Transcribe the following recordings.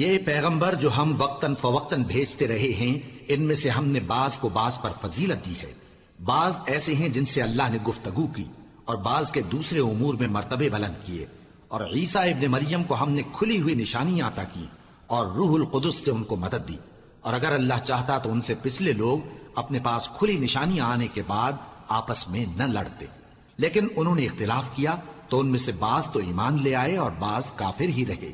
یہ پیغمبر جو ہم وقتاً فوقتاً بھیجتے رہے ہیں، ان میں سے ہم نے بعض کو بعض پر فضیلت دی ہے۔ بعض ایسے ہیں جن سے اللہ نے گفتگو کی، اور بعض کے دوسرے امور میں مرتبے بلند کیے، اور عیسیٰ ابن مریم کو ہم نے کھلی ہوئی نشانیاں عطا کی اور روح القدس سے ان کو مدد دی، اور اگر اللہ چاہتا تو ان سے پچھلے لوگ اپنے پاس کھلی نشانیاں آنے کے بعد آپس میں نہ لڑتے، لیکن انہوں نے اختلاف کیا تو ان میں سے بعض تو ایمان لے آئے اور بعض کافر ہی رہے،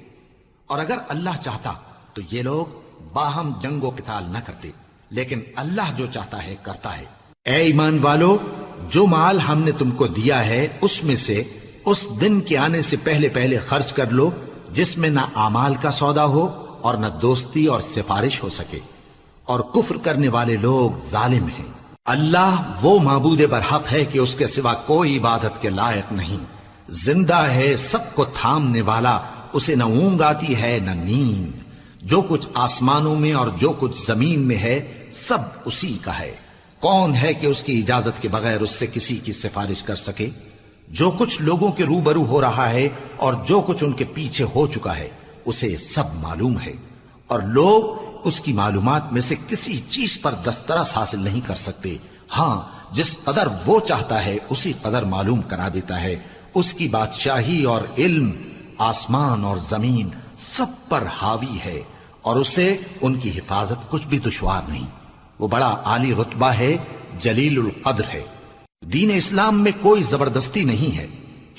اور اگر اللہ چاہتا تو یہ لوگ باہم جنگ و قتال نہ کرتے، لیکن اللہ جو چاہتا ہے کرتا ہے۔ اے ایمان والو، جو مال ہم نے تم کو دیا ہے اس میں سے اس دن کے آنے سے پہلے پہلے خرچ کر لو جس میں نہ اعمال کا سودا ہو اور نہ دوستی اور سفارش ہو سکے، اور کفر کرنے والے لوگ ظالم ہیں۔ اللہ وہ معبود برحق ہے کہ اس کے سوا کوئی عبادت کے لائق نہیں، زندہ ہے، سب کو تھامنے والا، اسے نہ اونگ آتی ہے نہ نیند، جو کچھ آسمانوں میں اور جو کچھ زمین میں ہے سب اسی کا ہے۔ کون ہے کہ اس کی اجازت کے بغیر اس سے کسی کی سفارش کر سکے؟ جو کچھ لوگوں کے روبرو ہو رہا ہے اور جو کچھ ان کے پیچھے ہو چکا ہے اسے سب معلوم ہے، اور لوگ اس کی معلومات میں سے کسی چیز پر دسترس حاصل نہیں کر سکتے۔ ہاں، جس قدر وہ چاہتا ہے اسی قدر معلوم کرا دیتا ہے۔ اس کی بادشاہی اور علم آسمان اور زمین سب پر حاوی ہے، اور اسے ان کی حفاظت کچھ بھی دشوار نہیں۔ وہ بڑا عالی رتبہ ہے، جلیل القدر ہے۔ دین اسلام میں کوئی زبردستی نہیں ہے،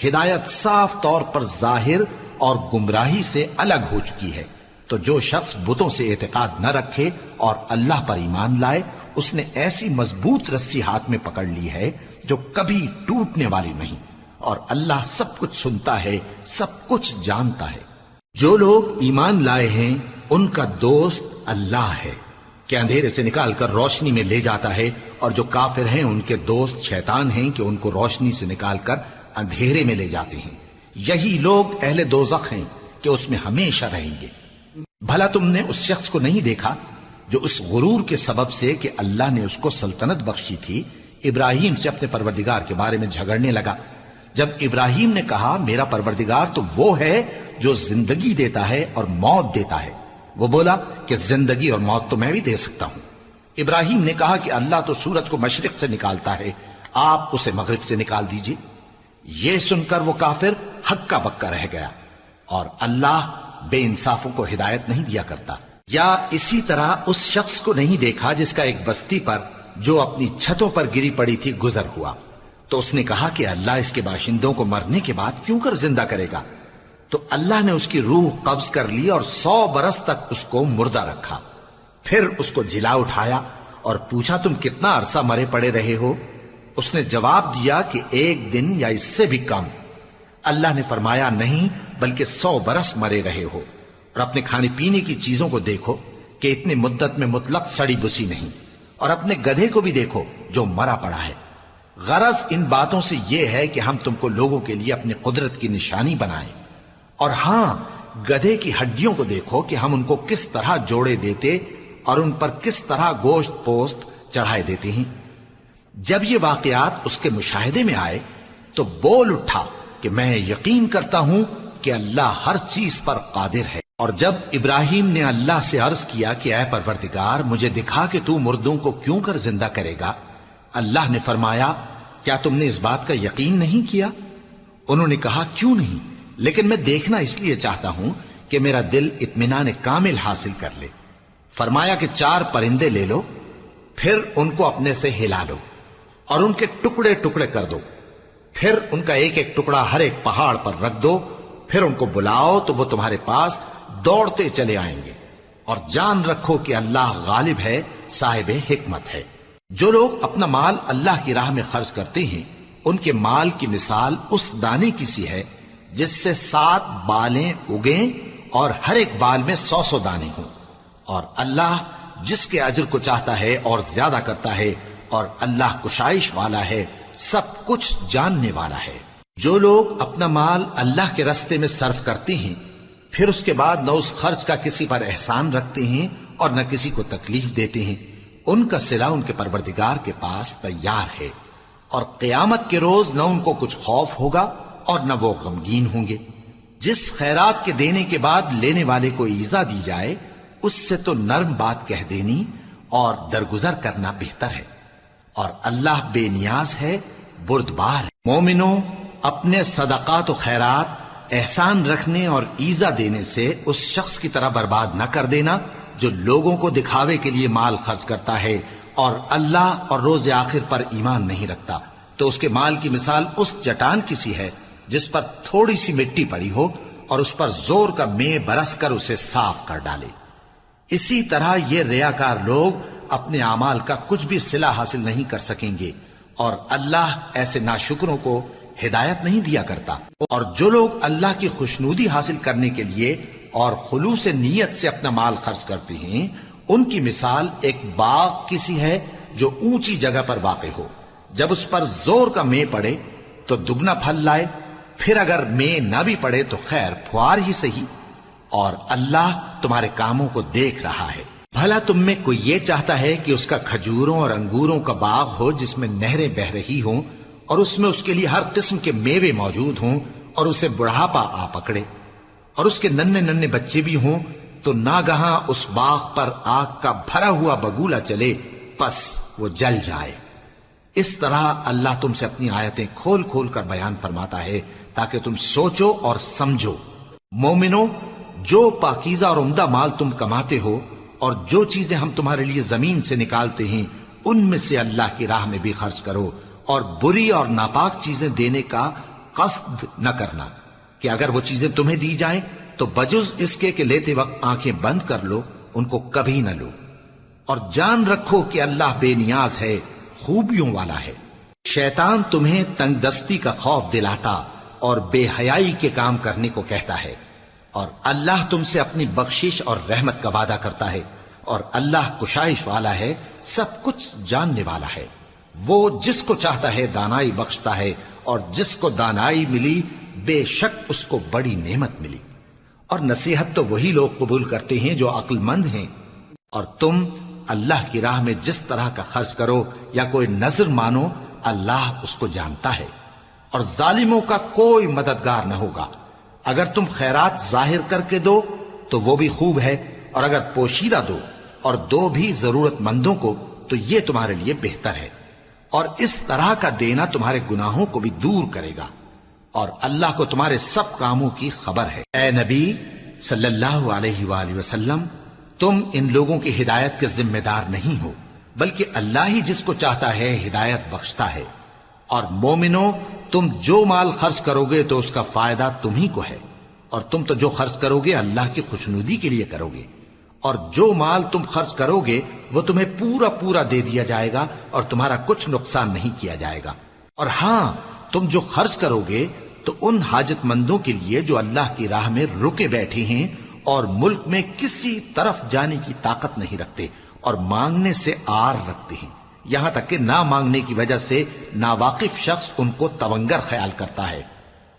ہدایت صاف طور پر ظاہر اور گمراہی سے الگ ہو چکی ہے۔ تو جو شخص بتوں سے اعتقاد نہ رکھے اور اللہ پر ایمان لائے، اس نے ایسی مضبوط رسی ہاتھ میں پکڑ لی ہے جو کبھی ٹوٹنے والی نہیں، اور اللہ سب کچھ سنتا ہے، سب کچھ جانتا ہے۔ جو لوگ ایمان لائے ہیں ان کا دوست اللہ ہے کہ اندھیرے سے نکال کر روشنی میں لے جاتا ہے، اور جو کافر ہیں ان کے دوست شیطان ہیں کہ ان کو روشنی سے نکال کر اندھیرے میں لے جاتے ہیں۔ یہی لوگ اہل دوزخ ہیں کہ اس میں ہمیشہ رہیں گے۔ بھلا تم نے اس شخص کو نہیں دیکھا جو اس غرور کے سبب سے کہ اللہ نے اس کو سلطنت بخشی تھی، ابراہیم سے اپنے پروردگار کے بارے میں جھگڑنے لگا؟ جب ابراہیم نے کہا میرا پروردگار تو وہ ہے جو زندگی دیتا ہے اور موت دیتا ہے، وہ بولا کہ زندگی اور موت تو میں بھی دے سکتا ہوں۔ ابراہیم نے کہا کہ اللہ تو سورج کو مشرق سے نکالتا ہے، آپ اسے مغرب سے نکال دیجئے۔ یہ سن کر وہ کافر ہکا بکا رہ گیا، اور اللہ بے انصافوں کو ہدایت نہیں دیا کرتا۔ یا اسی طرح اس شخص کو نہیں دیکھا جس کا ایک بستی پر جو اپنی چھتوں پر گری پڑی تھی گزر ہوا، تو اس نے کہا کہ اللہ اس کے باشندوں کو مرنے کے بعد کیوں کر زندہ کرے گا؟ تو اللہ نے اس کی روح قبض کر لی اور 100 برس تک اس کو مردہ رکھا، پھر اس کو جلا اٹھایا اور پوچھا تم کتنا عرصہ مرے پڑے رہے ہو؟ اس نے جواب دیا کہ 1 دن یا اس سے بھی کم۔ اللہ نے فرمایا نہیں، بلکہ 100 برس مرے رہے ہو، اور اپنے کھانے پینے کی چیزوں کو دیکھو کہ اتنی مدت میں مطلق سڑی بسی نہیں، اور اپنے گدھے کو بھی دیکھو جو مرا پڑا ہے۔ غرض ان باتوں سے یہ ہے کہ ہم تم کو لوگوں کے لیے اپنی قدرت کی نشانی بنائیں، اور ہاں، گدھے کی ہڈیوں کو دیکھو کہ ہم ان کو کس طرح جوڑے دیتے اور ان پر کس طرح گوشت پوست چڑھائے دیتے ہیں۔ جب یہ واقعات اس کے مشاہدے میں آئے تو بول اٹھا کہ میں یقین کرتا ہوں کہ اللہ ہر چیز پر قادر ہے۔ اور جب ابراہیم نے اللہ سے عرض کیا کہ اے پروردگار مجھے دکھا کہ تو مردوں کو کیوں کر زندہ کرے گا، اللہ نے فرمایا کیا تم نے اس بات کا یقین نہیں کیا؟ انہوں نے کہا کیوں نہیں، لیکن میں دیکھنا اس لیے چاہتا ہوں کہ میرا دل اطمینان کامل حاصل کر لے۔ فرمایا کہ 4 پرندے لے لو، پھر ان کو اپنے سے ہلا لو اور ان کے ٹکڑے ٹکڑے کر دو، پھر ان کا ایک ایک ٹکڑا ہر ایک پہاڑ پر رکھ دو، پھر ان کو بلاؤ تو وہ تمہارے پاس دوڑتے چلے آئیں گے، اور جان رکھو کہ اللہ غالب ہے، صاحب حکمت ہے۔ جو لوگ اپنا مال اللہ کی راہ میں خرچ کرتے ہیں ان کے مال کی مثال اس دانے کی سی ہے جس سے 7 بالیں اگیں اور ہر ایک بال میں 100 دانے ہوں، اور اللہ جس کے اجر کو چاہتا ہے اور زیادہ کرتا ہے، اور اللہ کشائش والا ہے، سب کچھ جاننے والا ہے۔ جو لوگ اپنا مال اللہ کے راستے میں صرف کرتے ہیں پھر اس کے بعد نہ اس خرچ کا کسی پر احسان رکھتے ہیں اور نہ کسی کو تکلیف دیتے ہیں، ان کا صلہ ان کے پروردگار کے پاس تیار ہے، اور قیامت کے روز نہ ان کو کچھ خوف ہوگا اور نہ وہ غمگین ہوں گے۔ جس خیرات کے دینے کے بعد لینے والے کو ایذا دی جائے اس سے تو نرم بات کہہ دینی اور درگزر کرنا بہتر ہے، اور اللہ بے نیاز ہے، بردبار ہے۔ مومنوں، اپنے صدقات و خیرات احسان رکھنے اور ایذا دینے سے اس شخص کی طرح برباد نہ کر دینا جو لوگوں کو دکھاوے کے لیے مال خرچ کرتا ہے اور اللہ اور روز آخر پر ایمان نہیں رکھتا، تو اس کے مال کی مثال اس چٹان کی سی ہے جس پر تھوڑی سی مٹی پڑی ہو اور اس پر زور کا مے برس کر اسے صاف کر ڈالے۔ اسی طرح یہ ریاکار لوگ اپنے اعمال کا کچھ بھی صلہ حاصل نہیں کر سکیں گے، اور اللہ ایسے ناشکروں کو ہدایت نہیں دیا کرتا۔ اور جو لوگ اللہ کی خوشنودی حاصل کرنے کے لیے اور خلوص نیت سے اپنا مال خرچ کرتے ہیں، ان کی مثال ایک باغ کی سی ہے جو اونچی جگہ پر واقع ہو، جب اس پر زور کا مے پڑے تو دگنا پھل لائے، پھر اگر مے نہ بھی پڑے تو خیر پھوار ہی صحیح، اور اللہ تمہارے کاموں کو دیکھ رہا ہے۔ بھلا تم میں کوئی یہ چاہتا ہے کہ اس کا کھجوروں اور انگوروں کا باغ ہو جس میں نہریں بہ رہی ہوں اور اس میں اس کے لیے ہر قسم کے میوے موجود ہوں، اور اسے بڑھاپا آ پکڑے اور اس کے ننھے ننھے بچے بھی ہوں، تو ناگہاں اس باغ پر آگ کا بھرا ہوا بگولا چلے، پس وہ جل جائے۔ اس طرح اللہ تم سے اپنی آیتیں کھول کھول کر بیان فرماتا ہے تاکہ تم سوچو اور سمجھو۔ مومنو، جو پاکیزہ اور عمدہ مال تم کماتے ہو اور جو چیزیں ہم تمہارے لیے زمین سے نکالتے ہیں ان میں سے اللہ کی راہ میں بھی خرچ کرو، اور بری اور ناپاک چیزیں دینے کا قصد نہ کرنا کہ اگر وہ چیزیں تمہیں دی جائیں تو بجز اس کے کہ لیتے وقت آنکھیں بند کر لو، ان کو کبھی نہ لو، اور جان رکھو کہ اللہ بے نیاز ہے، خوبیوں والا ہے۔ شیطان تمہیں تنگ دستی کا خوف دلاتا اور بے حیائی کے کام کرنے کو کہتا ہے، اور اللہ تم سے اپنی بخشش اور رحمت کا وعدہ کرتا ہے، اور اللہ کشائش والا ہے، سب کچھ جاننے والا ہے۔ وہ جس کو چاہتا ہے دانائی بخشتا ہے، اور جس کو دانائی ملی بے شک اس کو بڑی نعمت ملی۔ اور نصیحت تو وہی لوگ قبول کرتے ہیں جو عقل مند ہیں، اور تم اللہ کی راہ میں جس طرح کا خرچ کرو یا کوئی نذر مانو، اللہ اس کو جانتا ہے، اور ظالموں کا کوئی مددگار نہ ہوگا۔ اگر تم خیرات ظاہر کر کے دو تو وہ بھی خوب ہے، اور اگر پوشیدہ دو اور دو بھی ضرورت مندوں کو تو یہ تمہارے لیے بہتر ہے، اور اس طرح کا دینا تمہارے گناہوں کو بھی دور کرے گا، اور اللہ کو تمہارے سب کاموں کی خبر ہے۔ اے نبی صلی اللہ علیہ وآلہ وسلم، تم ان لوگوں کی ہدایت کے ذمہ دار نہیں ہو، بلکہ اللہ ہی جس کو چاہتا ہے ہدایت بخشتا ہے۔ اور مومنو، تم جو مال خرچ کرو گے تو اس کا فائدہ تم ہی کو ہے، اور تم تو جو خرچ کرو گے اللہ کی خوشنودی کے لیے کرو گے، اور جو مال تم خرچ کرو گے وہ تمہیں پورا پورا دے دیا جائے گا اور تمہارا کچھ نقصان نہیں کیا جائے گا۔ اور ہاں، تم جو خرچ کرو گے تو ان حاجت مندوں کے لیے جو اللہ کی راہ میں رکے بیٹھے ہیں اور ملک میں کسی طرف جانے کی طاقت نہیں رکھتے اور مانگنے سے آر رکھتے ہیں، یہاں تک کہ نہ مانگنے کی وجہ سے ناواقف شخص ان کو تونگر خیال کرتا ہے،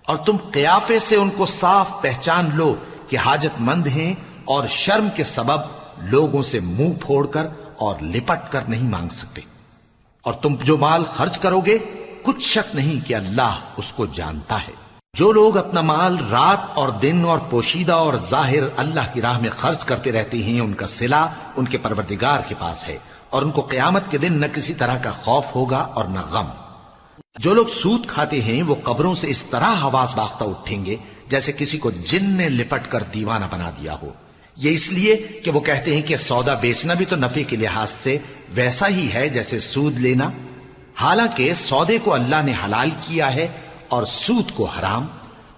اور تم قیافے سے ان کو صاف پہچان لو کہ حاجت مند ہیں، اور شرم کے سبب لوگوں سے منہ پھوڑ کر اور لپٹ کر نہیں مانگ سکتے۔ اور تم جو مال خرچ کرو گے کچھ شک نہیں کہ اللہ اس کو جانتا ہے۔ جو لوگ اپنا مال رات اور دن اور پوشیدہ اور ظاہر اللہ کی راہ میں خرچ کرتے رہتے ہیں، ان کا صلہ ان کے پروردگار کے پاس ہے، اور ان کو قیامت کے دن نہ کسی طرح کا خوف ہوگا اور نہ غم۔ جو لوگ سود کھاتے ہیں وہ قبروں سے اس طرح حواس باختہ اٹھیں گے جیسے کسی کو جن نے لپٹ کر دیوانہ بنا دیا ہو، یہ اس لیے کہ وہ کہتے ہیں کہ سودا بیچنا بھی تو نفع کے لحاظ سے ویسا ہی ہے جیسے سود لینا، حالانکہ سودے کو اللہ نے حلال کیا ہے اور سود کو حرام۔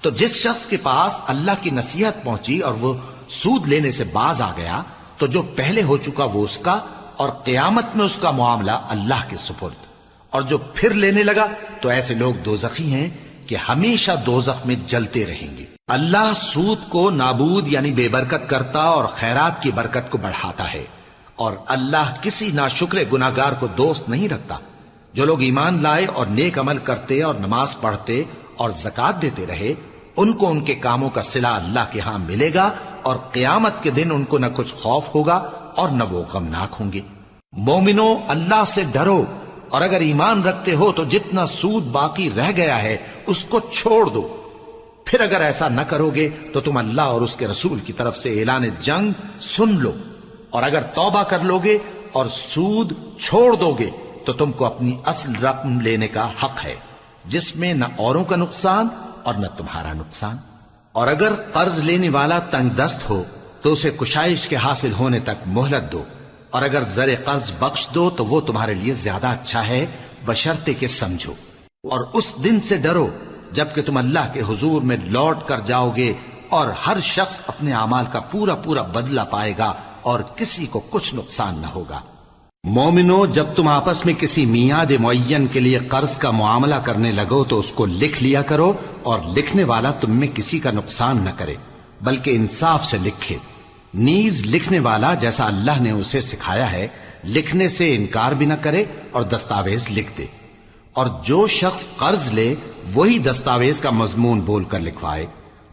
تو جس شخص کے پاس اللہ کی نصیحت پہنچی اور وہ سود لینے سے باز آ گیا تو جو پہلے ہو چکا وہ اس کا، اور قیامت میں اس کا معاملہ اللہ کے سپرد، اور جو پھر لینے لگا تو ایسے لوگ دوزخی ہیں کہ ہمیشہ دوزخ میں جلتے رہیں گے۔ اللہ سود کو نابود یعنی بے برکت کرتا اور خیرات کی برکت کو بڑھاتا ہے، اور اللہ کسی ناشکر گناہگار کو دوست نہیں رکھتا۔ جو لوگ ایمان لائے اور نیک عمل کرتے اور نماز پڑھتے اور زکوٰۃ دیتے رہے، ان کو ان کے کاموں کا صلہ اللہ کے ہاں ملے گا، اور قیامت کے دن ان کو نہ کچھ خوف ہوگا اور نہ وہ غمناک ہوں گے۔ مومنو، اللہ سے ڈرو، اور اگر ایمان رکھتے ہو تو جتنا سود باقی رہ گیا ہے اس کو چھوڑ دو، پھر اگر ایسا نہ کرو گے تو تم اللہ اور اس کے رسول کی طرف سے اعلان جنگ سن لو، اور اگر توبہ کر لو گے اور سود چھوڑ دو گے تو تم کو اپنی اصل رقم لینے کا حق ہے، جس میں نہ اوروں کا نقصان اور نہ تمہارا نقصان۔ اور اگر قرض لینے والا تنگ دست ہو تو اسے کشائش کے حاصل ہونے تک مہلت دو، اور اگر زر قرض بخش دو تو وہ تمہارے لیے زیادہ اچھا ہے، بشرطے کہ سمجھو۔ اور اس دن سے ڈرو جبکہ تم اللہ کے حضور میں لوٹ کر جاؤ گے، اور ہر شخص اپنے اعمال کا پورا پورا بدلہ پائے گا اور کسی کو کچھ نقصان نہ ہوگا۔ مومنو، جب تم آپس میں کسی میعاد معین کے لیے قرض کا معاملہ کرنے لگو تو اس کو لکھ لیا کرو، اور لکھنے والا تم میں کسی کا نقصان نہ کرے بلکہ انصاف سے لکھے۔ نیز لکھنے والا جیسا اللہ نے اسے سکھایا ہے لکھنے سے انکار بھی نہ کرے اور دستاویز لکھ دے، اور جو شخص قرض لے وہی دستاویز کا مضمون بول کر لکھوائے،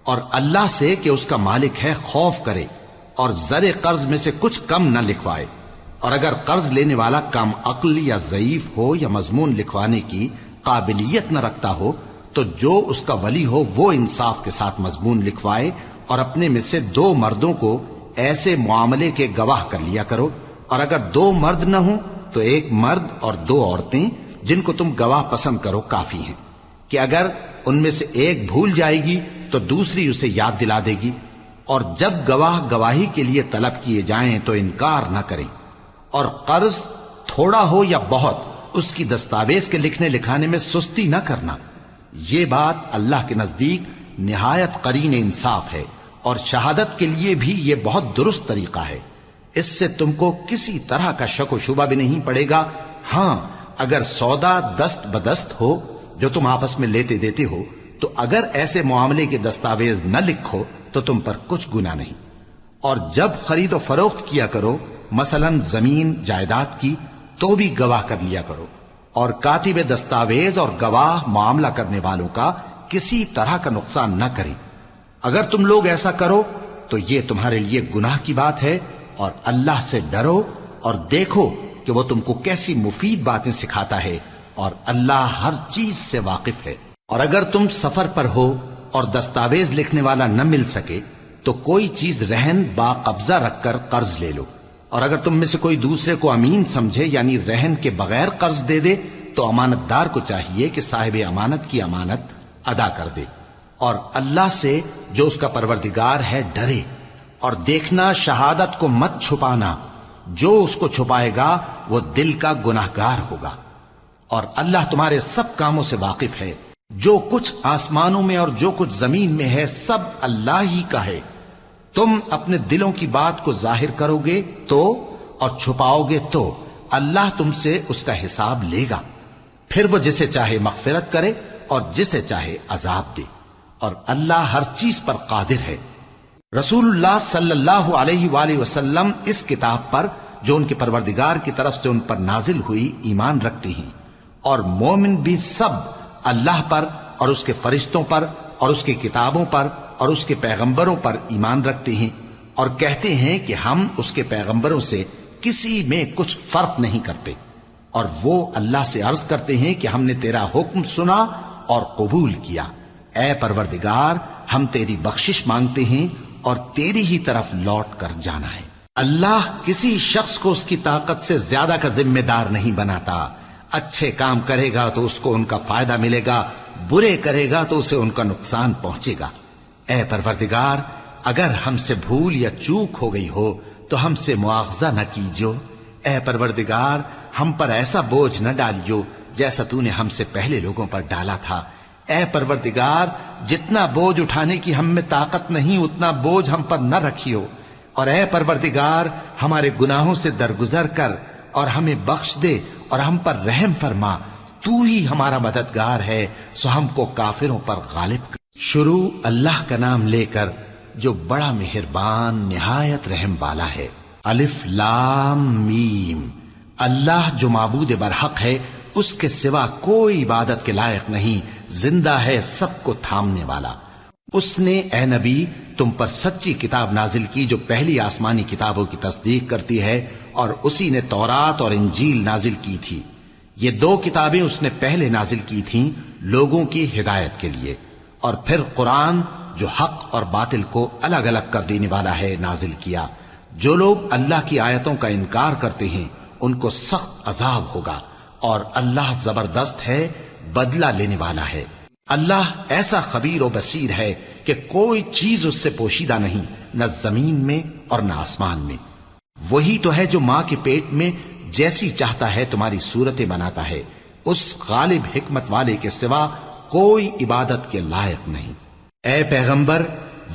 اور اللہ سے کہ اس کا مالک ہے خوف کرے، اور زر قرض میں سے کچھ کم نہ لکھوائے۔ اور اگر قرض لینے والا کم عقل یا ضعیف ہو یا مضمون لکھوانے کی قابلیت نہ رکھتا ہو تو جو اس کا ولی ہو وہ انصاف کے ساتھ مضمون لکھوائے، اور اپنے میں سے 2 مردوں کو ایسے معاملے کے گواہ کر لیا کرو، اور اگر 2 مرد نہ ہوں تو 1 مرد اور 2 عورتیں جن کو تم گواہ پسند کرو کافی ہیں، کہ اگر ان میں سے ایک بھول جائے گی تو دوسری اسے یاد دلا دے گی، اور جب گواہ گواہی کے لیے طلب کیے جائیں تو انکار نہ کریں۔ اور قرض تھوڑا ہو یا بہت اس کی دستاویز کے لکھنے لکھانے میں سستی نہ کرنا، یہ بات اللہ کے نزدیک نہایت قرین انصاف ہے، اور شہادت کے لیے بھی یہ بہت درست طریقہ ہے۔ اس سے تم کو کسی طرح کا شک و شبہ بھی نہیں پڑے گا۔ ہاں، اگر سودا دست بدست ہو جو تم آپس میں لیتے دیتے ہو تو اگر ایسے معاملے کے دستاویز نہ لکھو تو تم پر کچھ گناہ نہیں۔ اور جب خرید و فروخت کیا کرو، مثلا زمین جائیداد کی، تو بھی گواہ کر لیا کرو، اور کاتب دستاویز اور گواہ معاملہ کرنے والوں کا کسی طرح کا نقصان نہ کریں۔ اگر تم لوگ ایسا کرو تو یہ تمہارے لیے گناہ کی بات ہے، اور اللہ سے ڈرو اور دیکھو کہ وہ تم کو کیسی مفید باتیں سکھاتا ہے، اور اللہ ہر چیز سے واقف ہے۔ اور اگر تم سفر پر ہو اور دستاویز لکھنے والا نہ مل سکے تو کوئی چیز رہن با قبضہ رکھ کر قرض لے لو، اور اگر تم میں سے کوئی دوسرے کو امین سمجھے یعنی رہن کے بغیر قرض دے دے تو امانت دار کو چاہیے کہ صاحب امانت کی امانت ادا کر دے، اور اللہ سے جو اس کا پروردگار ہے ڈرے، اور دیکھنا شہادت کو مت چھپانا، جو اس کو چھپائے گا وہ دل کا گناہگار ہوگا۔ اور اللہ تمہارے سب کاموں سے واقف ہے، جو کچھ آسمانوں میں اور جو کچھ زمین میں ہے سب اللہ ہی کا ہے۔ تم اپنے دلوں کی بات کو ظاہر کرو گے تو اور چھپاؤ گے تو اللہ تم سے اس کا حساب لے گا، پھر وہ جسے چاہے مغفرت کرے اور جسے چاہے عذاب دے، اور اللہ ہر چیز پر قادر ہے۔ رسول اللہ صلی اللہ علیہ وآلہ وسلم اس کتاب پر جو ان کے پروردگار کی طرف سے ان پر نازل ہوئی ایمان رکھتے ہیں، اور مومن بھی سب اللہ پر اور اس کے فرشتوں پر اور اس کی کتابوں پر اور اس کے پیغمبروں پر ایمان رکھتے ہیں، اور کہتے ہیں کہ ہم اس کے پیغمبروں سے کسی میں کچھ فرق نہیں کرتے، اور وہ اللہ سے عرض کرتے ہیں کہ ہم نے تیرا حکم سنا اور قبول کیا۔ اے پروردگار، ہم تیری بخشش مانگتے ہیں اور تیری ہی طرف لوٹ کر جانا ہے۔ اللہ کسی شخص کو اس کی طاقت سے زیادہ کا ذمہ دار نہیں بناتا۔ اچھے کام کرے گا تو اس کو ان کا فائدہ ملے گا، برے کرے گا تو اسے ان کا نقصان پہنچے گا۔ اے پروردگار، اگر ہم سے بھول یا چوک ہو گئی ہو تو ہم سے مواخذہ نہ کیجو۔ اے پروردگار، ہم پر ایسا بوجھ نہ ڈالیو جیسا تو نے ہم سے پہلے لوگوں پر ڈالا تھا۔ اے پروردگار، جتنا بوجھ اٹھانے کی ہم میں طاقت نہیں اتنا بوجھ ہم پر نہ رکھیو، اور اے پروردگار ہمارے گناہوں سے درگزر کر اور ہمیں بخش دے اور ہم پر رحم فرما، تو ہی ہمارا مددگار ہے، سو ہم کو کافروں پر غالب کر۔ شروع اللہ کا نام لے کر جو بڑا مہربان نہایت رحم والا ہے۔ الف لام میم۔ اللہ جو معبود برحق ہے، اس کے سوا کوئی عبادت کے لائق نہیں، زندہ ہے سب کو تھامنے والا۔ اس نے اے نبی تم پر سچی کتاب نازل کی جو پہلی آسمانی کتابوں کی تصدیق کرتی ہے، اور اسی نے تورات اور انجیل نازل کی تھی۔ یہ 2 کتابیں اس نے پہلے نازل کی تھیں لوگوں کی ہدایت کے لیے، اور پھر قرآن جو حق اور باطل کو الگ الگ کر دینے والا ہے نازل کیا۔ جو لوگ اللہ کی آیتوں کا انکار کرتے ہیں ان کو سخت عذاب ہوگا، اور اللہ زبردست ہے، بدلہ لینے والا ہے۔ اللہ ایسا خبیر و بصیر ہے کہ کوئی چیز اس سے پوشیدہ نہیں، نہ زمین میں اور نہ آسمان میں۔ وہی تو ہے جو ماں کے پیٹ میں جیسی چاہتا ہے تمہاری صورتیں بناتا ہے، اس غالب حکمت والے کے سوا کوئی عبادت کے لائق نہیں۔ اے پیغمبر،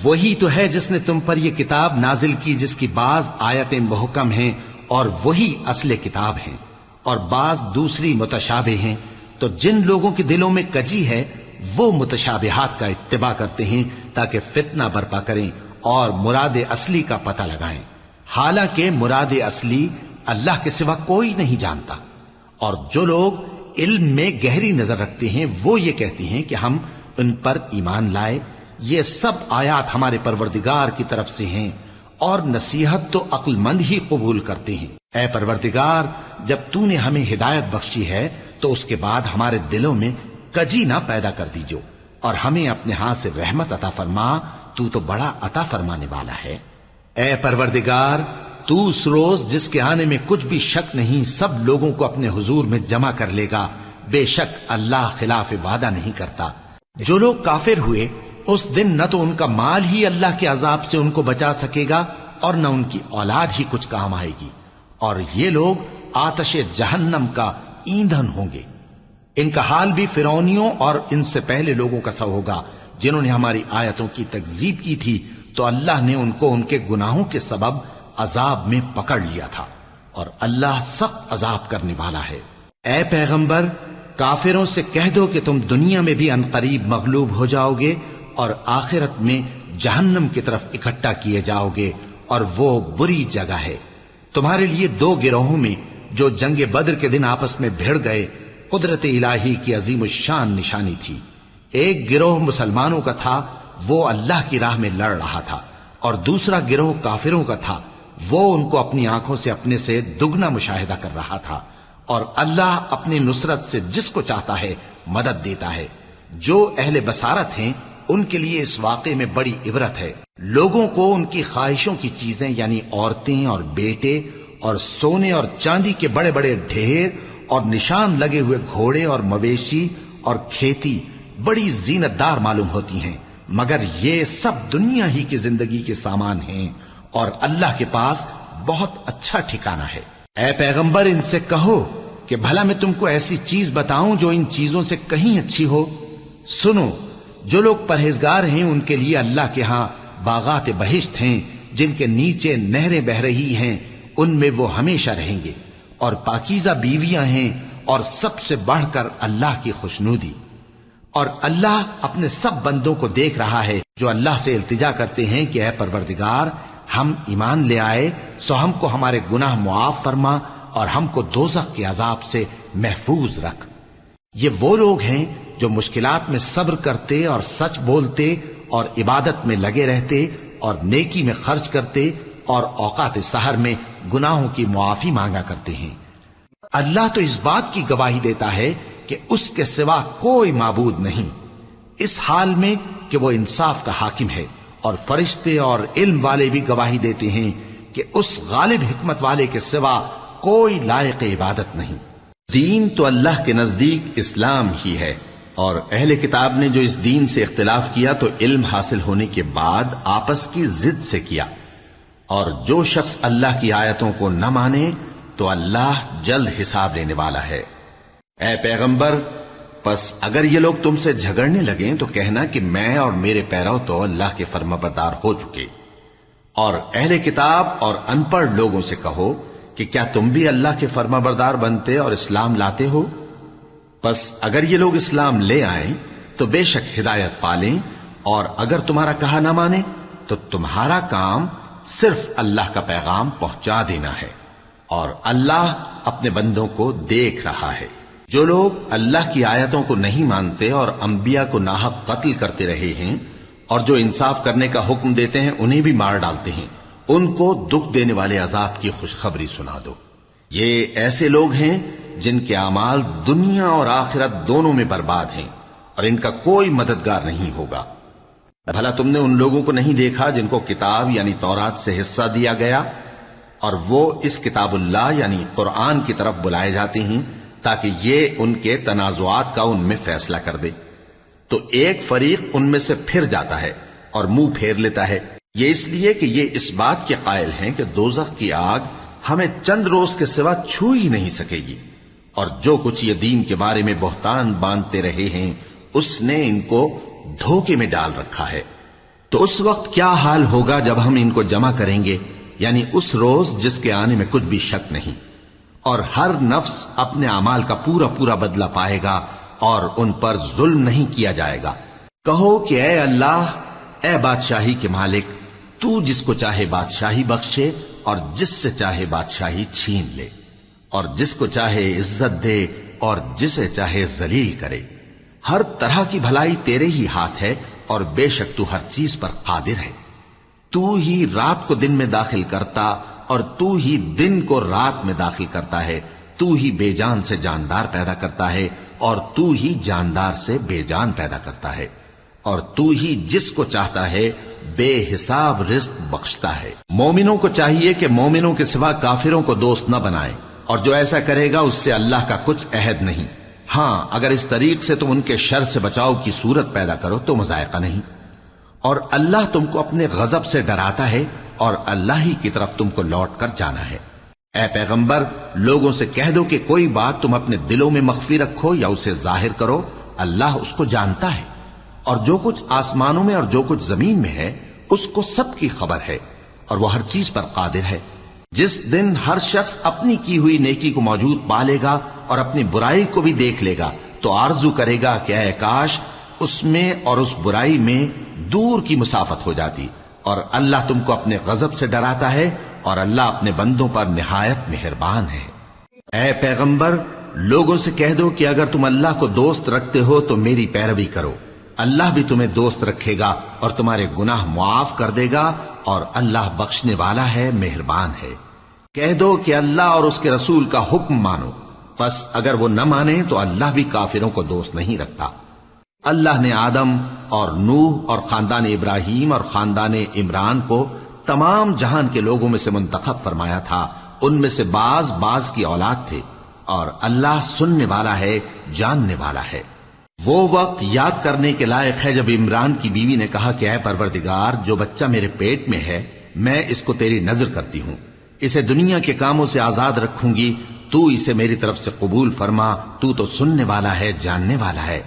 وہی تو ہے جس نے تم پر یہ کتاب نازل کی جس کی بعض آیتیں محکم ہیں اور وہی اصل کتاب ہیں، اور بعض دوسری متشابہ ہیں۔ تو جن لوگوں کے دلوں میں کجی ہے وہ متشابہات کا اتباع کرتے ہیں تاکہ فتنہ برپا کریں اور مراد اصلی کا پتہ لگائیں، حالانکہ مراد اصلی اللہ کے سوا کوئی نہیں جانتا۔ اور جو لوگ علم میں گہری نظر رکھتے ہیں وہ یہ کہتے ہیں کہ ہم ان پر ایمان لائے، یہ سب آیات ہمارے پروردگار کی طرف سے ہیں، اور نصیحت تو عقل مند ہی قبول کرتے ہیں۔ اے پروردگار، جب تو نے ہمیں ہدایت بخشی ہے تو اس کے بعد ہمارے دلوں میں کجی نہ پیدا کر دیجو، اور ہمیں اپنے ہاتھ سے رحمت عطا فرما، تو بڑا عطا فرمانے والا ہے۔ اے پروردگار، تو اس روز جس کے آنے میں کچھ بھی شک نہیں سب لوگوں کو اپنے حضور میں جمع کر لے گا، بے شک اللہ خلاف وعدہ نہیں کرتا۔ جو لوگ کافر ہوئے اس دن نہ تو ان کا مال ہی اللہ کے عذاب سے ان کو بچا سکے گا اور نہ ان کی اولاد ہی کچھ کام آئے گی، اور یہ لوگ آتش جہنم کا ایندھن ہوں گے۔ ان کا حال بھی فرعونیوں اور ان سے پہلے لوگوں کا سا ہوگا جنہوں نے ہماری آیتوں کی تکذیب کی تھی، تو اللہ نے ان کو ان کے گناہوں کے سبب عذاب میں پکڑ لیا تھا، اور اللہ سخت عذاب کرنے والا ہے۔ اے پیغمبر، کافروں سے کہہ دو کہ تم دنیا میں بھی عنقریب مغلوب ہو جاؤ گے اور آخرت میں جہنم کی طرف اکٹھا کیے جاؤ گے، اور وہ بری جگہ ہے۔ تمہارے لیے دو گروہوں میں جو جنگ بدر کے دن آپس میں بھڑ گئے قدرت الہی کی عظیم الشان نشانی تھی۔ ایک گروہ مسلمانوں کا تھا، وہ اللہ کی راہ میں لڑ رہا تھا، اور دوسرا گروہ کافروں کا تھا، وہ ان کو اپنی آنکھوں سے اپنے سے دگنا مشاہدہ کر رہا تھا۔ اور اللہ اپنی نصرت سے جس کو چاہتا ہے مدد دیتا ہے۔ جو اہل بصارت ہیں ان کے لیے اس واقعے میں بڑی عبرت ہے۔ لوگوں کو ان کی خواہشوں کی چیزیں یعنی عورتیں اور بیٹے اور سونے اور چاندی کے بڑے بڑے ڈھیر اور نشان لگے ہوئے گھوڑے اور مویشی اور کھیتی بڑی زینت دار معلوم ہوتی ہیں، مگر یہ سب دنیا ہی کی زندگی کے سامان ہیں، اور اللہ کے پاس بہت اچھا ٹھکانہ ہے۔ اے پیغمبر، ان سے کہو کہ بھلا میں تم کو ایسی چیز بتاؤں جو ان چیزوں سے کہیں اچھی ہو؟ سنو، جو لوگ پرہیزگار ہیں ان کے لیے اللہ کے ہاں باغات بہشت ہیں جن کے نیچے نہریں بہ رہی ہیں، ان میں وہ ہمیشہ رہیں گے، اور پاکیزہ بیویاں ہیں، اور سب سے بڑھ کر اللہ کی خوشنودی۔ اور اللہ اپنے سب بندوں کو دیکھ رہا ہے جو اللہ سے التجا کرتے ہیں کہ اے پروردگار، ہم ایمان لے آئے سو ہم کو ہمارے گناہ معاف فرما اور ہم کو دوزخ کے عذاب سے محفوظ رکھ۔ یہ وہ لوگ ہیں جو مشکلات میں صبر کرتے اور سچ بولتے اور عبادت میں لگے رہتے اور نیکی میں خرچ کرتے اور اوقات سحر میں گناہوں کی معافی مانگا کرتے ہیں۔ اللہ تو اس بات کی گواہی دیتا ہے کہ اس کے سوا کوئی معبود نہیں، اس حال میں کہ وہ انصاف کا حاکم ہے، اور فرشتے اور علم والے بھی گواہی دیتے ہیں کہ اس غالب حکمت والے کے سوا کوئی لائق عبادت نہیں۔ دین تو اللہ کے نزدیک اسلام ہی ہے، اور اہل کتاب نے جو اس دین سے اختلاف کیا تو علم حاصل ہونے کے بعد آپس کی ضد سے کیا، اور جو شخص اللہ کی آیتوں کو نہ مانے تو اللہ جلد حساب لینے والا ہے۔ اے پیغمبر، پس اگر یہ لوگ تم سے جھگڑنے لگیں تو کہنا کہ میں اور میرے پیرو تو اللہ کے فرمانبردار ہو چکے، اور اہل کتاب اور ان پڑھ لوگوں سے کہو کہ کیا تم بھی اللہ کے فرمانبردار بنتے اور اسلام لاتے ہو؟ پس اگر یہ لوگ اسلام لے آئیں تو بے شک ہدایت پالیں، اور اگر تمہارا کہا نہ مانے تو تمہارا کام صرف اللہ کا پیغام پہنچا دینا ہے، اور اللہ اپنے بندوں کو دیکھ رہا ہے۔ جو لوگ اللہ کی آیتوں کو نہیں مانتے اور انبیاء کو ناحق قتل کرتے رہے ہیں اور جو انصاف کرنے کا حکم دیتے ہیں انہیں بھی مار ڈالتے ہیں، ان کو دکھ دینے والے عذاب کی خوشخبری سنا دو۔ یہ ایسے لوگ ہیں جن کے اعمال دنیا اور آخرت دونوں میں برباد ہیں، اور ان کا کوئی مددگار نہیں ہوگا۔ بھلا تم نے ان لوگوں کو نہیں دیکھا جن کو کتاب یعنی تورات سے حصہ دیا گیا اور وہ اس کتاب اللہ یعنی قرآن کی طرف بلائے جاتے ہیں تاکہ یہ ان کے تنازعات کا ان میں فیصلہ کر دے، تو ایک فریق ان میں سے پھر جاتا ہے اور منہ پھیر لیتا ہے، یہ اس لیے کہ یہ اس بات کے قائل ہیں کہ دوزخ کی آگ ہمیں چند روز کے سوا چھو ہی نہیں سکے گی، اور جو کچھ یہ دین کے بارے میں بہتان باندھتے رہے ہیں اس نے ان کو دھوکے میں ڈال رکھا ہے۔ تو اس وقت کیا حال ہوگا جب ہم ان کو جمع کریں گے، یعنی اس روز جس کے آنے میں کچھ بھی شک نہیں، اور ہر نفس اپنے اعمال کا پورا پورا بدلہ پائے گا اور ان پر ظلم نہیں کیا جائے گا۔ کہو کہ اے اللہ، اے بادشاہی کے مالک، تو جس کو چاہے بادشاہی بخشے اور جس سے چاہے بادشاہی چھین لے، اور جس کو چاہے عزت دے اور جسے چاہے ذلیل کرے۔ ہر طرح کی بھلائی تیرے ہی ہاتھ ہے اور بے شک تو ہر چیز پر قادر ہے۔ تو ہی رات کو دن میں داخل کرتا اور تو ہی دن کو رات میں داخل کرتا ہے، تو ہی بے جان سے جاندار پیدا کرتا ہے اور تو ہی جاندار سے بے جان پیدا کرتا ہے، اور تو ہی جس کو چاہتا ہے بے حساب رزق بخشتا ہے۔ مومنوں کو چاہیے کہ مومنوں کے سوا کافروں کو دوست نہ بنائیں، اور جو ایسا کرے گا اس سے اللہ کا کچھ عہد نہیں۔ ہاں، اگر اس طریق سے تم ان کے شر سے بچاؤ کی صورت پیدا کرو تو مذائقہ نہیں، اور اللہ تم کو اپنے غضب سے ڈراتا ہے اور اللہ ہی کی طرف تم کو لوٹ کر جانا ہے۔ اے پیغمبر، لوگوں سے کہہ دو کہ کوئی بات تم اپنے دلوں میں مخفی رکھو یا اسے ظاہر کرو، اللہ اس کو جانتا ہے، اور جو کچھ آسمانوں میں اور جو کچھ زمین میں ہے اس کو سب کی خبر ہے، اور وہ ہر چیز پر قادر ہے۔ جس دن ہر شخص اپنی کی ہوئی نیکی کو موجود پا لے گا اور اپنی برائی کو بھی دیکھ لے گا تو آرزو کرے گا کہ اے کاش اس میں اور اس برائی میں دور کی مسافت ہو جاتی، اور اللہ تم کو اپنے غضب سے ڈراتا ہے اور اللہ اپنے بندوں پر نہایت مہربان ہے۔ اے پیغمبر، لوگوں سے کہہ دو کہ اگر تم اللہ کو دوست رکھتے ہو تو میری پیروی کرو، اللہ بھی تمہیں دوست رکھے گا اور تمہارے گناہ معاف کر دے گا، اور اللہ بخشنے والا ہے، مہربان ہے۔ کہہ دو کہ اللہ اور اس کے رسول کا حکم مانو، پس اگر وہ نہ مانے تو اللہ بھی کافروں کو دوست نہیں رکھتا۔ اللہ نے آدم اور نوح اور خاندان ابراہیم اور خاندان عمران کو تمام جہان کے لوگوں میں سے منتخب فرمایا تھا، ان میں سے بعض کی اولاد تھے، اور اللہ سننے والا ہے، جاننے والا ہے۔ وہ وقت یاد کرنے کے لائق ہے جب عمران کی بیوی نے کہا کہ اے پروردگار، جو بچہ میرے پیٹ میں ہے میں اس کو تیری نذر کرتی ہوں، اسے دنیا کے کاموں سے آزاد رکھوں گی، تو اسے میری طرف سے قبول فرما، تو تو سننے والا ہے، جاننے والا ہے۔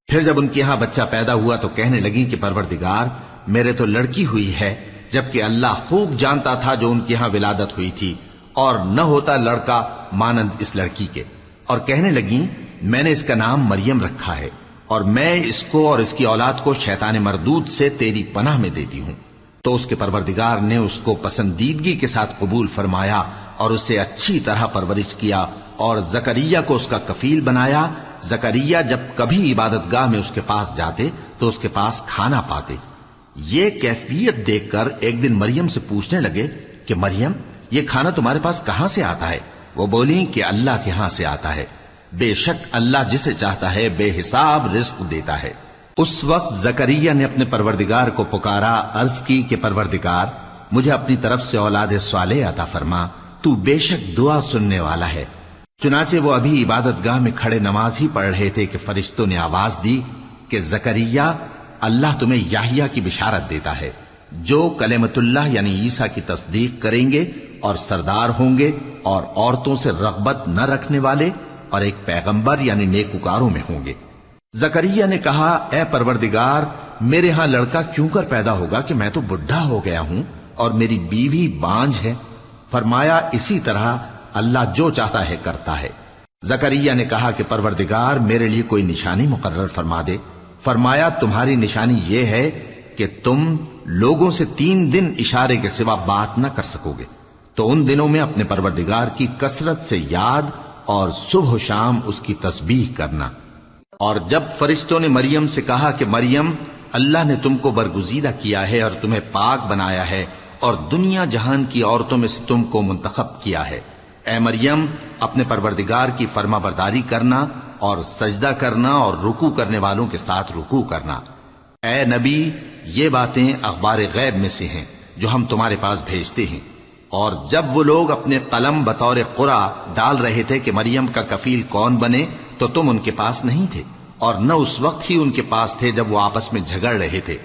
پھر جب ان کے ہاں بچہ پیدا ہوا تو کہنے لگی کہ پروردگار، میرے تو لڑکی ہوئی ہے، جبکہ اللہ خوب جانتا تھا جو ان کے ہاں ولادت ہوئی تھی، اور نہ ہوتا لڑکا مانند اس لڑکی کے۔ اور کہنے لگیں میں نے اس کا نام مریم رکھا ہے، اور میں اس کو اور اس کی اولاد کو شیطان مردود سے تیری پناہ میں دیتی ہوں۔ تو اس کے پروردگار نے اس کو پسندیدگی کے ساتھ قبول فرمایا اور اسے اچھی طرح پرورش کیا، اور زکریا کو اس کا کفیل بنایا۔ زکریا جب کبھی عبادت گاہ میں اس کے پاس جاتے تو اس کے پاس کھانا پاتے۔ یہ کیفیت دیکھ کر ایک دن مریم سے پوچھنے لگے کہ مریم، یہ کھانا تمہارے پاس کہاں سے آتا ہے؟ وہ بولی کہ اللہ کے ہاں سے آتا ہے، بے شک اللہ جسے چاہتا ہے بے حساب رزق دیتا ہے۔ اس وقت زکریا نے اپنے پروردگار کو پکارا، عرض کی کہ پروردگار، مجھے اپنی طرف سے اولاد صالح عطا فرما، تو بے شک دعا سننے والا ہے۔ چنانچہ وہ ابھی عبادت گاہ میں کھڑے نماز ہی پڑھ رہے تھے کہ فرشتوں نے آواز دی کہ زکریا، اللہ تمہیں یحییٰ کی بشارت دیتا ہے، جو کلمۃ اللہ یعنی عیسیٰ کی تصدیق کریں گے اور سردار ہوں گے اور عورتوں سے رغبت نہ رکھنے والے اور ایک پیغمبر یعنی نیکوکاروں میں ہوں گے۔ زکریا نے کہا، اے پروردگار، میرے ہاں لڑکا کیوں کر پیدا ہوگا کہ میں تو بڈھا ہو گیا ہوں اور میری بیوی بانجھ ہے۔ فرمایا، اسی طرح اللہ جو چاہتا ہے کرتا ہے۔ زکریا نے کہا کہ پروردگار، میرے لیے کوئی نشانی مقرر فرما دے۔ فرمایا، تمہاری نشانی یہ ہے کہ تم لوگوں سے 3 دن اشارے کے سوا بات نہ کر سکو گے، تو ان دنوں میں اپنے پروردگار کی کثرت سے یاد اور صبح و شام اس کی تسبیح کرنا۔ اور جب فرشتوں نے مریم سے کہا کہ مریم، اللہ نے تم کو برگزیدہ کیا ہے اور تمہیں پاک بنایا ہے اور دنیا جہان کی عورتوں میں سے تم کو منتخب کیا ہے، اے مریم، اپنے پروردگار کی فرما برداری کرنا اور سجدہ کرنا اور رکوع کرنے والوں کے ساتھ رکوع کرنا۔ اے نبی، یہ باتیں اخبار غیب میں سے ہیں جو ہم تمہارے پاس بھیجتے ہیں۔ اور جب وہ لوگ اپنے قلم بطور قرعہ ڈال رہے تھے کہ مریم کا کفیل کون بنے، تو تم ان کے پاس نہیں تھے، اور نہ اس وقت ہی ان کے پاس تھے جب وہ آپس میں جھگڑ رہے تھے۔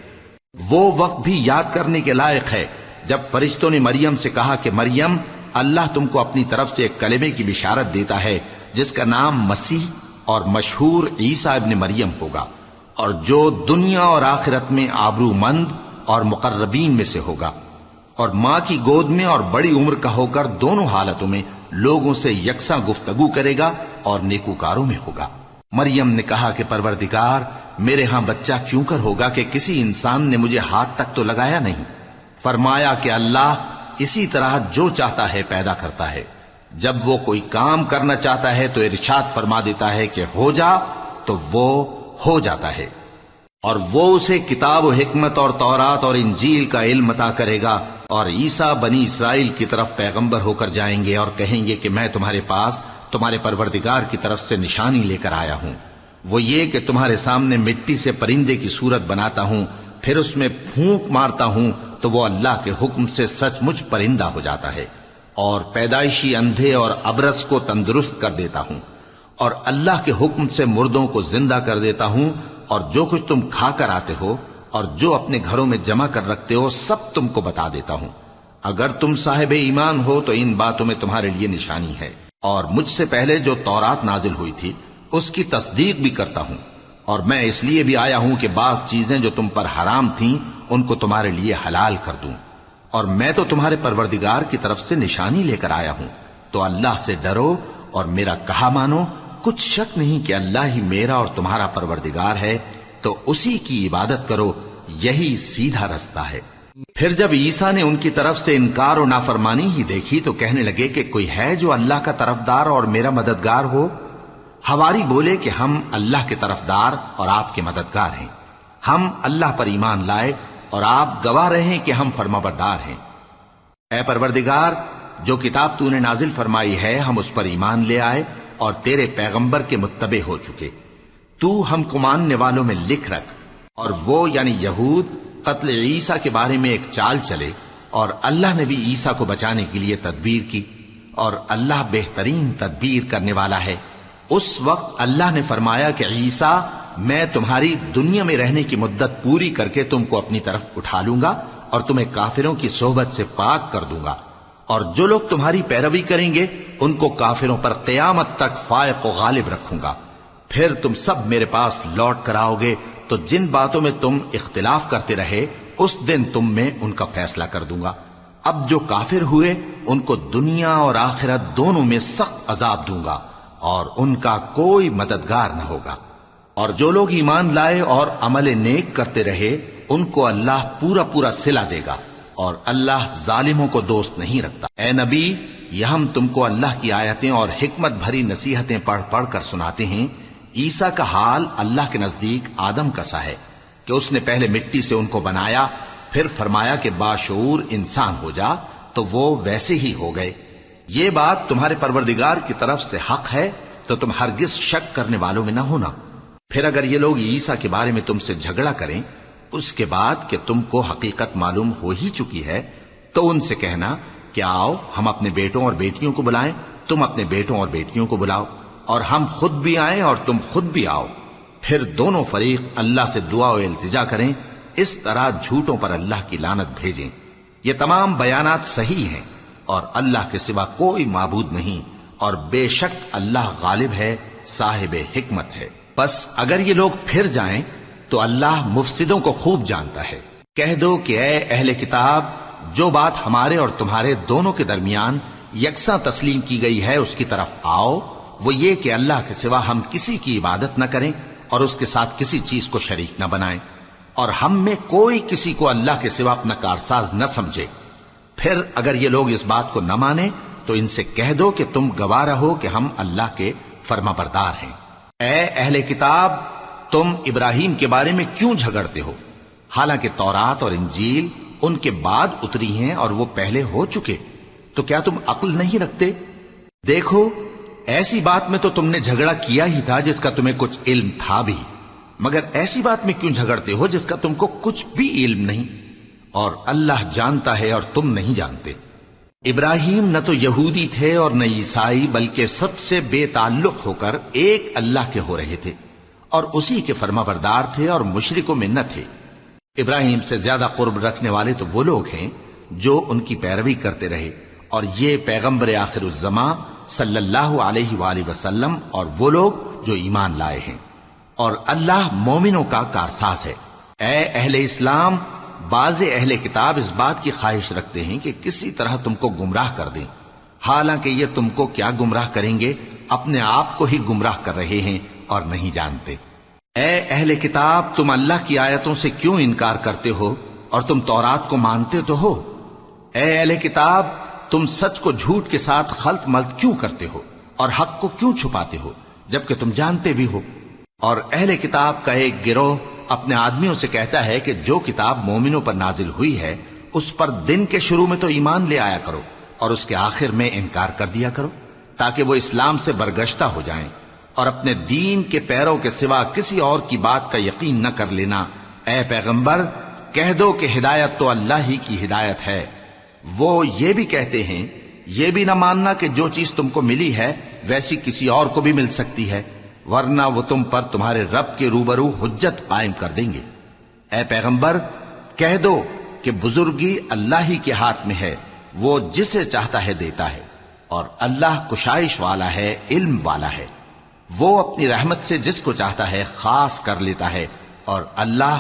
وہ وقت بھی یاد کرنے کے لائق ہے جب فرشتوں نے مریم سے کہا کہ مریم، اللہ تم کو اپنی طرف سے ایک کلمے کی بشارت دیتا ہے جس کا نام مسیح اور مشہور عیسیٰ ابن مریم ہوگا، اور جو دنیا اور آخرت میں آبرو مند اور مقربین میں سے ہوگا، اور ماں کی گود میں اور بڑی عمر کا ہو کر دونوں حالتوں میں لوگوں سے یکساں گفتگو کرے گا اور نیکوکاروں میں ہوگا۔ مریم نے کہا کہ پروردگار، میرے ہاں بچہ کیوں کر ہوگا کہ کسی انسان نے مجھے ہاتھ تک تو لگایا نہیں۔ فرمایا کہ اللہ اسی طرح جو چاہتا ہے پیدا کرتا ہے، جب وہ کوئی کام کرنا چاہتا ہے تو ارشاد فرما دیتا ہے کہ ہو جا، تو وہ ہو جاتا ہے۔ اور وہ اسے کتاب و حکمت اور تورات اور انجیل کا علم عطا کرے گا، اور عیسیٰ بنی اسرائیل کی طرف پیغمبر ہو کر جائیں گے اور کہیں گے کہ میں تمہارے پاس تمہارے پروردگار کی طرف سے نشانی لے کر آیا ہوں، وہ یہ کہ تمہارے سامنے مٹی سے پرندے کی صورت بناتا ہوں، پھر اس میں پھونک مارتا ہوں تو وہ اللہ کے حکم سے سچ مچ پرندہ ہو جاتا ہے، اور پیدائشی اندھے اور ابرص کو تندرست کر دیتا ہوں، اور اللہ کے حکم سے مردوں کو زندہ کر دیتا ہوں، اور جو کچھ تم کھا کر آتے ہو اور جو اپنے گھروں میں جمع کر رکھتے ہو سب تم کو بتا دیتا ہوں۔ اگر تم صاحب ایمان ہو تو ان باتوں میں تمہارے لیے نشانی ہے، اور مجھ سے پہلے جو تورات نازل ہوئی تھی اس کی تصدیق بھی کرتا ہوں، اور میں اس لیے بھی آیا ہوں کہ بعض چیزیں جو تم پر حرام تھیں ان کو تمہارے لیے حلال کر دوں، اور میں تو تمہارے پروردگار کی طرف سے نشانی لے کر آیا ہوں، تو اللہ سے ڈرو اور میرا کہا مانو۔ کچھ شک نہیں کہ اللہ ہی میرا اور تمہارا پروردگار ہے، تو اسی کی عبادت کرو، یہی سیدھا رستہ ہے۔ پھر جب عیسیٰ نے ان کی طرف سے انکار و نافرمانی ہی دیکھی تو کہنے لگے کہ کوئی ہے جو اللہ کا طرفدار اور میرا مددگار ہو؟ حواری بولے کہ ہم اللہ کے طرفدار اور آپ کے مددگار ہیں، ہم اللہ پر ایمان لائے اور آپ گواہ رہے کہ ہم فرمانبردار ہیں۔ اے پروردگار، جو کتاب تو نے نازل فرمائی ہے ہم اس پر ایمان لے آئے اور تیرے پیغمبر کے متبع ہو چکے، تو ہم کو ماننے والوں میں لکھ رکھ۔ اور وہ یعنی یہود قتل عیسیٰ کے بارے میں ایک چال چلے، اور اللہ نے بھی عیسیٰ کو بچانے کے لیے تدبیر کی، اور اللہ بہترین تدبیر کرنے والا ہے۔ اس وقت اللہ نے فرمایا کہ عیسیٰ، میں تمہاری دنیا میں رہنے کی مدت پوری کر کے تم کو اپنی طرف اٹھا لوں گا اور تمہیں کافروں کی صحبت سے پاک کر دوں گا، اور جو لوگ تمہاری پیروی کریں گے ان کو کافروں پر قیامت تک فائق و غالب رکھوں گا۔ پھر تم سب میرے پاس لوٹ کر آؤ گے تو جن باتوں میں تم اختلاف کرتے رہے اس دن تم میں ان کا فیصلہ کر دوں گا۔ اب جو کافر ہوئے ان کو دنیا اور آخرت دونوں میں سخت عذاب دوں گا، اور ان کا کوئی مددگار نہ ہوگا۔ اور جو لوگ ایمان لائے اور عمل نیک کرتے رہے ان کو اللہ پورا پورا صلہ دے گا، اور اللہ ظالموں کو دوست نہیں رکھتا۔ اے نبی، یہ ہم تم کو اللہ کی آیتیں اور حکمت بھری نصیحتیں پڑھ پڑھ کر سناتے ہیں۔ عیسیٰ کا حال اللہ کے نزدیک آدم کا سا ہے کہ اس نے پہلے مٹی سے ان کو بنایا، پھر فرمایا کہ باشعور انسان ہو جا، تو وہ ویسے ہی ہو گئے۔ یہ بات تمہارے پروردگار کی طرف سے حق ہے، تو تم ہرگز شک کرنے والوں میں نہ ہونا۔ پھر اگر یہ لوگ عیسیٰ کے بارے میں تم سے جھگڑا کریں اس کے بعد کہ تم کو حقیقت معلوم ہو ہی چکی ہے، تو ان سے کہنا کہ آؤ ہم اپنے بیٹوں اور بیٹیوں کو بلائیں، تم اپنے بیٹوں اور بیٹیوں کو بلاؤ، اور ہم خود بھی آئیں اور تم خود بھی آؤ، پھر دونوں فریق اللہ سے دعا و التجا کریں، اس طرح جھوٹوں پر اللہ کی لعنت بھیجیں۔ یہ تمام بیانات صحیح ہیں، اور اللہ کے سوا کوئی معبود نہیں، اور بے شک اللہ غالب ہے، صاحب حکمت ہے۔ بس اگر یہ لوگ پھر جائیں تو اللہ مفسدوں کو خوب جانتا ہے۔ کہہ دو کہ اے اہل کتاب، جو بات ہمارے اور تمہارے دونوں کے درمیان یکساں تسلیم کی گئی ہے اس کی طرف آؤ، وہ یہ کہ اللہ کے سوا ہم کسی کی عبادت نہ کریں اور اس کے ساتھ کسی چیز کو شریک نہ بنائیں، اور ہم میں کوئی کسی کو اللہ کے سوا اپنا کارساز نہ سمجھے۔ پھر اگر یہ لوگ اس بات کو نہ مانیں تو ان سے کہہ دو کہ تم گواہ رہو کہ ہم اللہ کے فرما بردار ہیں۔ اے اہل کتاب، تم ابراہیم کے بارے میں کیوں جھگڑتے ہو؟ حالانکہ تورات اور انجیل ان کے بعد اتری ہیں اور وہ پہلے ہو چکے، تو کیا تم عقل نہیں رکھتے؟ دیکھو، ایسی بات میں تو تم نے جھگڑا کیا ہی تھا جس کا تمہیں کچھ علم تھا بھی، مگر ایسی بات میں کیوں جھگڑتے ہو جس کا تم کو کچھ بھی علم نہیں؟ اور اللہ جانتا ہے اور تم نہیں جانتے۔ ابراہیم نہ تو یہودی تھے اور نہ عیسائی، بلکہ سب سے بے تعلق ہو کر ایک اللہ کے ہو رہے تھے اور اسی کے فرما بردار تھے اور مشرکوں میں نہ تھے۔ ابراہیم سے زیادہ قرب رکھنے والے تو وہ لوگ ہیں جو ان کی پیروی کرتے رہے، اور یہ پیغمبر آخر الزماں صلی اللہ علیہ وآلہ وسلم اور وہ لوگ جو ایمان لائے ہیں، اور اللہ مومنوں کا کارساز ہے۔ اے اہل اسلام، بعض اہل کتاب اس بات کی خواہش رکھتے ہیں کہ کسی طرح تم کو گمراہ کر دیں، حالانکہ یہ تم کو کیا گمراہ کریں گے، اپنے آپ کو ہی گمراہ کر رہے ہیں اور نہیں جانتے۔ اے اہل کتاب، تم اللہ کی آیتوں سے کیوں انکار کرتے ہو اور تم تورات کو مانتے تو ہو؟ اے اہل کتاب، تم سچ کو جھوٹ کے ساتھ خلط ملط کیوں کرتے ہو اور حق کو کیوں چھپاتے ہو جبکہ تم جانتے بھی ہو؟ اور اہل کتاب کا ایک گروہ اپنے آدمیوں سے کہتا ہے کہ جو کتاب مومنوں پر نازل ہوئی ہے اس پر دن کے شروع میں تو ایمان لے آیا کرو اور اس کے آخر میں انکار کر دیا کرو، تاکہ وہ اسلام سے برگشتہ ہو جائیں اور اپنے دین کے پیروں کے سوا کسی اور کی بات کا یقین نہ کر لینا۔ اے پیغمبر، کہہ دو کہ ہدایت تو اللہ ہی کی ہدایت ہے۔ وہ یہ بھی کہتے ہیں، یہ بھی نہ ماننا کہ جو چیز تم کو ملی ہے ویسی کسی اور کو بھی مل سکتی ہے، ورنہ وہ تم پر تمہارے رب کے روبرو حجت قائم کر دیں گے۔ اے پیغمبر، کہہ دو کہ بزرگی اللہ ہی کے ہاتھ میں ہے، وہ جسے چاہتا ہے دیتا ہے، اور اللہ کشائش والا ہے، علم والا ہے۔ وہ اپنی رحمت سے جس کو چاہتا ہے خاص کر لیتا ہے، اور اللہ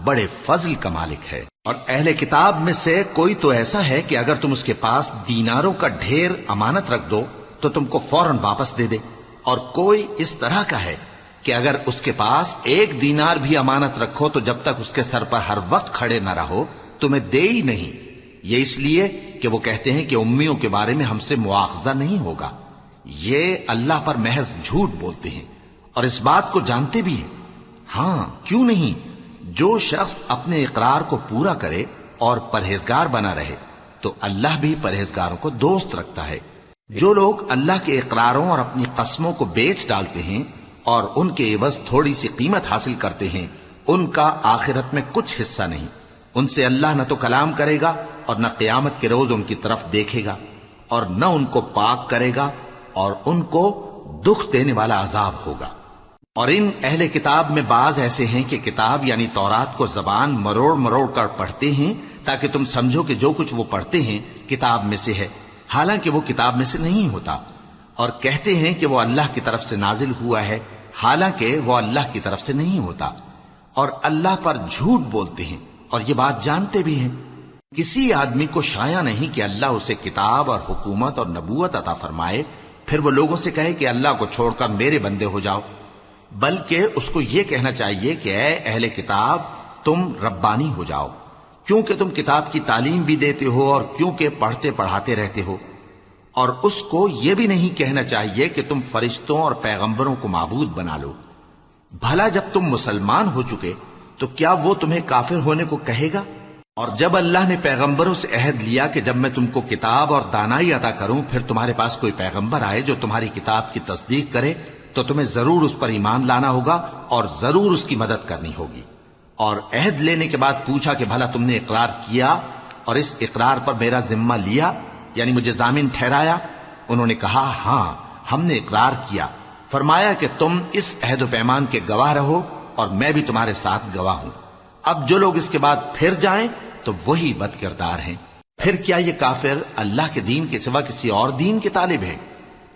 بڑے فضل کا مالک ہے۔ اور اہل کتاب میں سے کوئی تو ایسا ہے کہ اگر تم اس کے پاس دیناروں کا ڈھیر امانت رکھ دو تو تم کو فوراً واپس دے دے، اور کوئی اس طرح کا ہے کہ اگر اس کے پاس 1 دینار بھی امانت رکھو تو جب تک اس کے سر پر ہر وقت کھڑے نہ رہو تمہیں دے ہی نہیں۔ یہ اس لیے کہ وہ کہتے ہیں کہ امیوں کے بارے میں ہم سے مواخذہ نہیں ہوگا۔ یہ اللہ پر محض جھوٹ بولتے ہیں اور اس بات کو جانتے بھی ہیں۔ ہاں، کیوں نہیں؟ جو شخص اپنے اقرار کو پورا کرے اور پرہیزگار بنا رہے تو اللہ بھی پرہیزگاروں کو دوست رکھتا ہے۔ جو لوگ اللہ کے اقراروں اور اپنی قسموں کو بیچ ڈالتے ہیں اور ان کے عوض تھوڑی سی قیمت حاصل کرتے ہیں، ان کا آخرت میں کچھ حصہ نہیں۔ ان سے اللہ نہ تو کلام کرے گا اور نہ قیامت کے روز ان کی طرف دیکھے گا، اور نہ ان کو پاک کرے گا، اور ان کو دکھ دینے والا عذاب ہوگا۔ اور ان اہل کتاب میں بعض ایسے ہیں کہ کتاب یعنی تورات کو زبان مروڑ مروڑ کر پڑھتے ہیں تاکہ تم سمجھو کہ جو کچھ وہ پڑھتے ہیں کتاب میں سے ہے، حالانکہ وہ کتاب میں سے نہیں ہوتا، اور کہتے ہیں کہ وہ اللہ کی طرف سے نازل ہوا ہے، حالانکہ وہ اللہ کی طرف سے نہیں ہوتا، اور اللہ پر جھوٹ بولتے ہیں اور یہ بات جانتے بھی ہیں۔ کسی آدمی کو شایع نہیں کہ اللہ اسے کتاب اور حکومت اور نبوت عطا فرمائے پھر وہ لوگوں سے کہے کہ اللہ کو چھوڑ کر میرے بندے ہو جاؤ، بلکہ اس کو یہ کہنا چاہیے کہ اے اہل کتاب، تم ربانی ہو جاؤ، کیونکہ تم کتاب کی تعلیم بھی دیتے ہو اور کیونکہ پڑھتے پڑھاتے رہتے ہو۔ اور اس کو یہ بھی نہیں کہنا چاہیے کہ تم فرشتوں اور پیغمبروں کو معبود بنا لو۔ بھلا جب تم مسلمان ہو چکے تو کیا وہ تمہیں کافر ہونے کو کہے گا؟ اور جب اللہ نے پیغمبروں سے عہد لیا کہ جب میں تم کو کتاب اور دانائی عطا کروں پھر تمہارے پاس کوئی پیغمبر آئے جو تمہاری کتاب کی تصدیق کرے تو تمہیں ضرور اس پر ایمان لانا ہوگا اور ضرور اس کی مدد کرنی ہوگی۔ اور عہد لینے کے بعد پوچھا کہ بھلا تم نے اقرار کیا اور اس اقرار پر میرا ذمہ لیا، یعنی مجھے ضامن ٹھہرایا؟ انہوں نے کہا ہاں، ہم نے اقرار کیا۔ فرمایا کہ تم اس عہد و پیمان کے گواہ رہو اور میں بھی تمہارے ساتھ گواہ ہوں۔ اب جو لوگ اس کے بعد پھر جائیں تو وہی بد کردار ہیں۔ پھر کیا یہ کافر اللہ کے دین کے سوا کسی اور دین کے طالب ہیں؟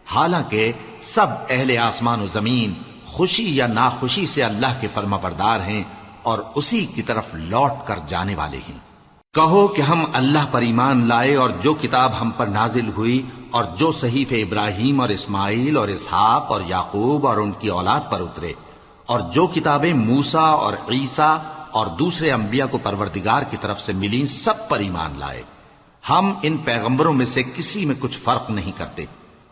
حالانکہ سب اہل آسمان و زمین خوشی یا ناخوشی سے اللہ کے فرما بردار ہیں اور اسی کی طرف لوٹ کر جانے والے ہیں۔ کہو کہ ہم اللہ پر ایمان لائے اور جو کتاب ہم پر نازل ہوئی اور جو صحیفے ابراہیم اور اسماعیل اور اسحاق اور یعقوب اور ان کی اولاد پر اترے، اور جو کتابیں موسیٰ اور عیسیٰ اور دوسرے انبیاء کو پروردگار کی طرف سے ملیں، سب پر ایمان لائے۔ ہم ان پیغمبروں میں سے کسی میں کچھ فرق نہیں کرتے،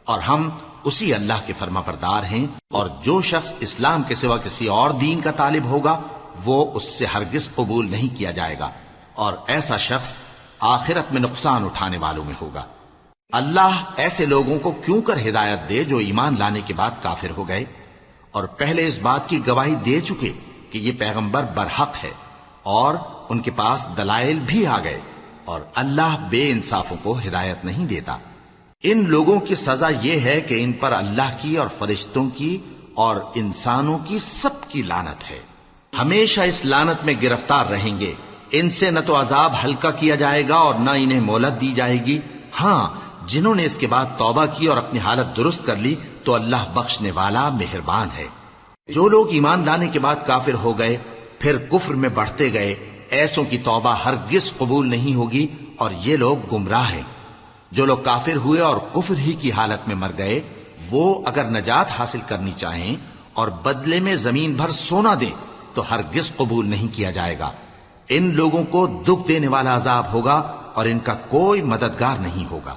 اور ہم اسی اللہ کے فرما بردار ہیں۔ اور جو شخص اسلام کے سوا کسی اور دین کا طالب ہوگا وہ اس سے ہرگز قبول نہیں کیا جائے گا، اور ایسا شخص آخرت میں نقصان اٹھانے والوں میں ہوگا۔ اللہ ایسے لوگوں کو کیوں کر ہدایت دے جو ایمان لانے کے بعد کافر ہو گئے اور پہلے اس بات کی گواہی دے چکے کہ یہ پیغمبر برحق ہے اور ان کے پاس دلائل بھی آ گئے، اور اللہ بے انصافوں کو ہدایت نہیں دیتا۔ ان لوگوں کی سزا یہ ہے کہ ان پر اللہ کی اور فرشتوں کی اور انسانوں کی سب کی لعنت ہے، ہمیشہ اس لعنت میں گرفتار رہیں گے۔ ان سے نہ تو عذاب ہلکا کیا جائے گا اور نہ انہیں مہلت دی جائے گی۔ ہاں، جنہوں نے اس کے بعد توبہ کی اور اپنی حالت درست کر لی تو اللہ بخشنے والا مہربان ہے۔ جو لوگ ایمان لانے کے بعد کافر ہو گئے پھر کفر میں بڑھتے گئے، ایسوں کی توبہ ہرگز قبول نہیں ہوگی اور یہ لوگ گمراہ ہیں۔ جو لوگ کافر ہوئے اور کفر ہی کی حالت میں مر گئے، وہ اگر نجات حاصل کرنی چاہیں اور بدلے میں زمین بھر سونا دیں تو ہرگز قبول نہیں کیا جائے گا۔ ان لوگوں کو دکھ دینے والا عذاب ہوگا اور ان کا کوئی مددگار نہیں ہوگا۔